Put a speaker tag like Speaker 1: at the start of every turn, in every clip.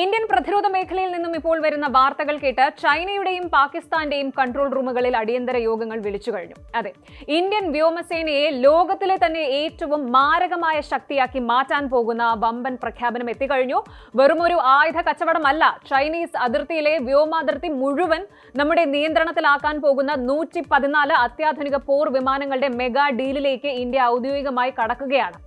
Speaker 1: Indian പ്രതിരോധ മേഖലയിൽ നിന്നും ഇപ്പോൾ വരുന്ന വാർത്തകൾ കേട്ട് ചൈനയുടെയും പാകിസ്ഥാന്റെയും കൺട്രോൾ റൂമുകളിൽ അടിയന്തര യോഗങ്ങൾ വിളിച്ചു കഴിഞ്ഞു. അതെ, ഇന്ത്യൻ വ്യോമസേനയെ ലോകത്തിലെ തന്നെ ഏറ്റവും മാരകമായ ശക്തിയാക്കി മാറ്റാൻ പോകുന്ന വമ്പൻ പ്രഖ്യാപനം എത്തിക്കഴിഞ്ഞു. വെറുമൊരു ആയുധ കച്ചവടമല്ല, ചൈനീസ് അതിർത്തിയിലെ വ്യോമാതിർത്തി മുഴുവൻ നമ്മുടെ നിയന്ത്രണത്തിലാക്കാൻ പോകുന്ന 114 അത്യാധുനിക പോർ വിമാനങ്ങളുടെ മെഗാ ഡീലിലേക്ക് ഇന്ത്യ ഔദ്യോഗികമായി കടക്കുകയാണ്.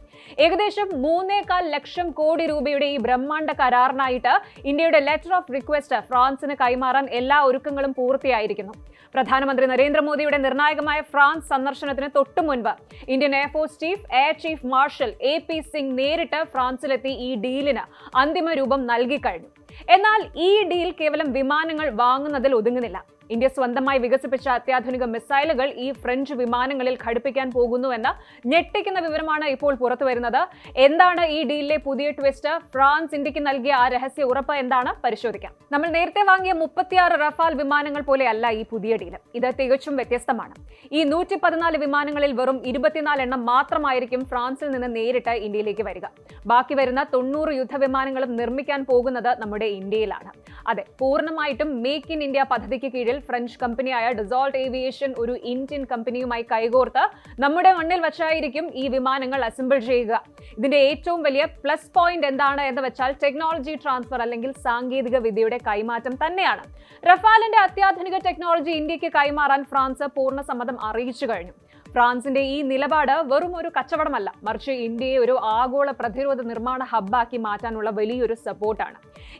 Speaker 1: ഏകദേശം 3.25 ലക്ഷം കോടി രൂപയുടെ ഈ ബ്രഹ്മാണ്ഡ കരാറിനായിട്ട് ഇന്ത്യയുടെ ലെറ്റർ ഓഫ് റിക്വസ്റ്റ് ഫ്രാൻസിന് കൈമാറാൻ എല്ലാ ഒരുക്കങ്ങളും പൂർത്തിയായിരിക്കുന്നു. പ്രധാനമന്ത്രി നരേന്ദ്രമോദിയുടെ നിർണായകമായ ഫ്രാൻസ് സന്ദർശനത്തിന് തൊട്ടു മുൻപ് Indian air force chief air chief marshal AP Singh നേരിട്ട് ഫ്രാൻസിലെത്തി ഈ ഡീലിന് അന്തിമ രൂപം നൽകിക്കഴിഞ്ഞു. എന്നാൽ ഈ ഡീൽ കേവലം വിമാനങ്ങൾ വാങ്ങുന്നതിൽ ഒതുങ്ങുന്നില്ല. ഇന്ത്യ സ്വന്തമായി വികസിപ്പിച്ച അത്യാധുനിക മിസൈലുകൾ ഈ ഫ്രഞ്ച് വിമാനങ്ങളിൽ ഘടിപ്പിക്കാൻ പോകുന്നുവെന്ന ഞെട്ടിക്കുന്ന വിവരമാണ് ഇപ്പോൾ പുറത്തുവരുന്നത്. എന്താണ് ഈ ഡീലിലെ പുതിയ ട്വിസ്റ്റ്? ഫ്രാൻസ് ഇന്ത്യക്ക് നൽകിയ ആ രഹസ്യ ഉറപ്പ് എന്താണ്? പരിശോധിക്കാം. നമ്മൾ നേരത്തെ വാങ്ങിയ 36 റഫാൽ വിമാനങ്ങൾ പോലെയല്ല ഈ പുതിയ ഡീൽ. ഇത് തികച്ചും വ്യത്യസ്തമാണ്. ഈ 114 വിമാനങ്ങളിൽ വെറും 24 എണ്ണം മാത്രമായിരിക്കും ഫ്രാൻസിൽ നിന്ന് നേരിട്ട് ഇന്ത്യയിലേക്ക് വരിക. ബാക്കി വരുന്ന 90 യുദ്ധവിമാനങ്ങളും നിർമ്മിക്കാൻ പോകുന്നത് നമ്മുടെ ഇന്ത്യയിലാണ്. അതെ, പൂർണ്ണമായിട്ടും മേക്ക് ഇൻ ഇന്ത്യ പദ്ധതിക്ക് കീഴിൽ ഫ്രഞ്ച് കമ്പനിയായ ഡസോൾട്ട് ഏവിയേഷൻ ഒരു ഇന്ത്യൻ കമ്പനിയുമായി കൈകോർത്ത് നമ്മുടെ മണ്ണിൽ വച്ചായിരിക്കും ഈ വിമാനങ്ങൾ അസംബിൾ ചെയ്യുക. ഇതിന്റെ ഏറ്റവും വലിയ പ്ലസ് പോയിന്റ് എന്താണ് എന്ന് വെച്ചാൽ ടെക്നോളജി ട്രാൻസ്ഫർ അല്ലെങ്കിൽ സാങ്കേതിക വിദ്യയുടെ കൈമാറ്റം തന്നെയാണ്. റഫാലിന്റെ അത്യാധുനിക ടെക്നോളജി ഇന്ത്യക്ക് കൈമാറാൻ ഫ്രാൻസ് പൂർണ്ണ സമ്മതം അറിയിച്ചു കഴിഞ്ഞു. ഫ്രാൻസിന്റെ ഈ നിലപാട് വെറും ഒരു കച്ചവടമല്ല, മറിച്ച് ഇന്ത്യയെ ഒരു ആഗോള പ്രതിരോധ നിർമ്മാണ ഹബ്ബാക്കി മാറ്റാനുള്ള വലിയൊരു സപ്പോർട്ടാണ്.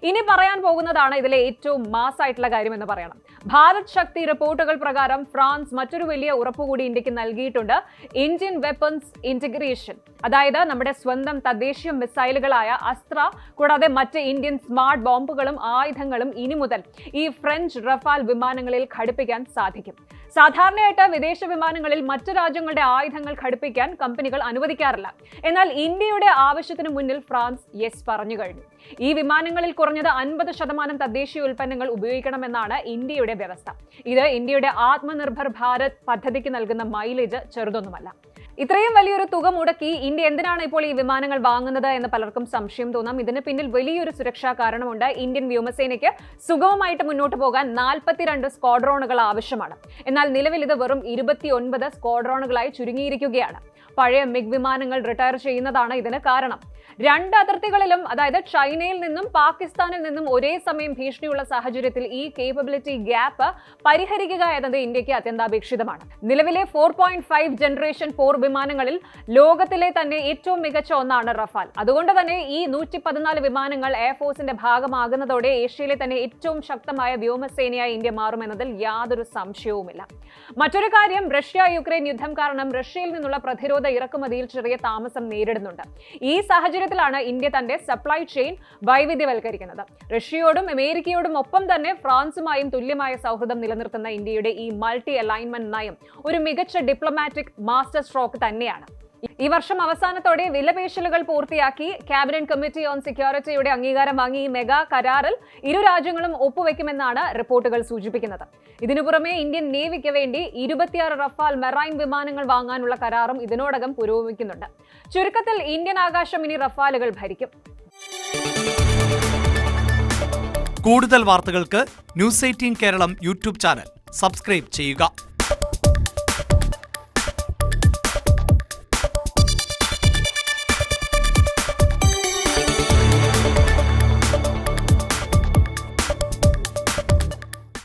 Speaker 1: ഇനി പറയാൻ പോകുന്നതാണ് ഇതിലെ ഏറ്റവും മാസായിട്ടുള്ള കാര്യം എന്ന് പറയണം. ഭാരത് ശക്തി റിപ്പോർട്ടുകൾ പ്രകാരം ഫ്രാൻസ് മറ്റൊരു വലിയ ഉറപ്പുകൂടി ഇന്ത്യക്ക് നൽകിയിട്ടുണ്ട്. ഇന്ത്യൻ വെപ്പൺസ് ഇന്റഗ്രേഷൻ, അതായത് നമ്മുടെ സ്വന്തം തദ്ദേശീയ മിസൈലുകളായ അസ്ത്ര കൂടാതെ മറ്റ് ഇന്ത്യൻ സ്മാർട്ട് ബോംബുകളും ആയുധങ്ങളും ഇനി മുതൽ ഈ ഫ്രഞ്ച് റഫാൽ വിമാനങ്ങളിൽ ഘടിപ്പിക്കാൻ സാധിക്കും. സാധാരണയായിട്ട് വിദേശ വിമാനങ്ങളിൽ മറ്റു രാജ്യങ്ങളുടെ ആയുധങ്ങൾ ഘടിപ്പിക്കാൻ കമ്പനികൾ അനുവദിക്കാറില്ല. എന്നാൽ ഇന്ത്യയുടെ ആവശ്യത്തിന് മുന്നിൽ ഫ്രാൻസ് യെസ് പറഞ്ഞു കഴിഞ്ഞു. ഈ വിമാനങ്ങളിൽ കുറഞ്ഞത് 50% തദ്ദേശീയ ഉൽപ്പന്നങ്ങൾ ഉപയോഗിക്കണമെന്നാണ് ഇന്ത്യയുടെ വ്യവസ്ഥ. ഇത് ഇന്ത്യയുടെ ആത്മനിർഭർ ഭാരത് പദ്ധതിക്ക് നൽകുന്ന മൈലേജ് ചെറുതൊന്നുമല്ല. ഇത്രയും വലിയൊരു തുക മുടക്കി ഇന്ത്യ എന്തിനാണ് ഇപ്പോൾ ഈ വിമാനങ്ങൾ വാങ്ങുന്നത് എന്ന് പലർക്കും സംശയം തോന്നാം. ഇതിന് പിന്നിൽ വലിയൊരു സുരക്ഷാ കാരണമുണ്ട്. ഇന്ത്യൻ വ്യോമസേനയ്ക്ക് സുഗമമായിട്ട് മുന്നോട്ട് പോകാൻ 42 സ്ക്വാഡ്രോണുകൾ ആവശ്യമാണ്. എന്നാൽ നിലവിൽ ഇത് വെറും 29 സ്ക്വാഡ്രോണുകളായി ചുരുങ്ങിയിരിക്കുകയാണ്. പഴയ മിഗ് വിമാനങ്ങൾ റിട്ടയർ ചെയ്യുന്നതാണ് ഇതിന് കാരണം. 2 അതിർത്തികളിലും, അതായത് ചൈനയിൽ നിന്നും പാകിസ്ഥാനിൽ നിന്നും ഒരേ സമയം ഭീഷണിയുള്ള സാഹചര്യത്തിൽ ഈ കേപ്പബിലിറ്റി ഗ്യാപ്പ് പരിഹരിക്കുക എന്നത് ഇന്ത്യക്ക് അത്യന്താപേക്ഷിതമാണ്. നിലവിലെ 4.5 ജനറേഷൻ പോർ വിമാനങ്ങളിൽ ലോകത്തിലെ തന്നെ ഏറ്റവും മികച്ച ഒന്നാണ് റഫാൽ. അതുകൊണ്ട് തന്നെ ഈ 114 വിമാനങ്ങൾ എയർഫോഴ്സിന്റെ ഭാഗമാകുന്നതോടെ ഏഷ്യയിലെ തന്നെ ഏറ്റവും ശക്തമായ വ്യോമസേനയായി ഇന്ത്യ മാറുമെന്നതിൽ യാതൊരു സംശയവുമില്ല. മറ്റൊരു കാര്യം, റഷ്യ യുക്രൈൻ യുദ്ധം കാരണം റഷ്യയിൽ നിന്നുള്ള പ്രതിരോധ ഇറക്കുമതിയിൽ ചെറിയ താമസം നേരിടുന്നുണ്ട്. ഈ സാഹചര്യത്തിലാണ് ഇന്ത്യ തന്റെ സപ്ലൈ ചെയിൻ വൈവിധ്യവൽക്കരിക്കുന്നത്. റഷ്യയോടും അമേരിക്കയോടും ഒപ്പം തന്നെ ഫ്രാൻസുമായും തുല്യമായ സൗഹൃദം നിലനിർത്തുന്ന ഇന്ത്യയുടെ ഈ മൾട്ടി അലൈൻമെന്റ് നയം ഒരു മികച്ച ഡിപ്ലോമാറ്റിക് മാസ്റ്റർ സ്ട്രോക്ക് തന്നെയാണ്. ഈ വർഷം അവസാനത്തോടെ വിലപേശലുകൾ പൂർത്തിയാക്കി ക്യാബിനറ്റ് കമ്മിറ്റി ഓൺ സെക്യൂരിറ്റിയുടെ അംഗീകാരം വാങ്ങി ഈ മെഗാ കരാറിൽ ഇരു രാജ്യങ്ങളും ഒപ്പുവെക്കുമെന്നാണ് റിപ്പോർട്ടുകൾ സൂചിപ്പിക്കുന്നത്. ഇതിനു പുറമെ ഇന്ത്യൻ നേവിക്ക് വേണ്ടി 26 റഫാൽ മെറൈൻ വിമാനങ്ങൾ വാങ്ങാനുള്ള കരാറും ഇതിനോടകം പുരോഗമിക്കുന്നുണ്ട്. ചുരുക്കത്തിൽ ഇന്ത്യൻ ആകാശം ഇനി റഫാലുകൾ ഭരിക്കും.
Speaker 2: കൂടുതൽ വാർത്തകൾക്ക് News 18 Keralam YouTube channel subscribe ചെയ്യുക.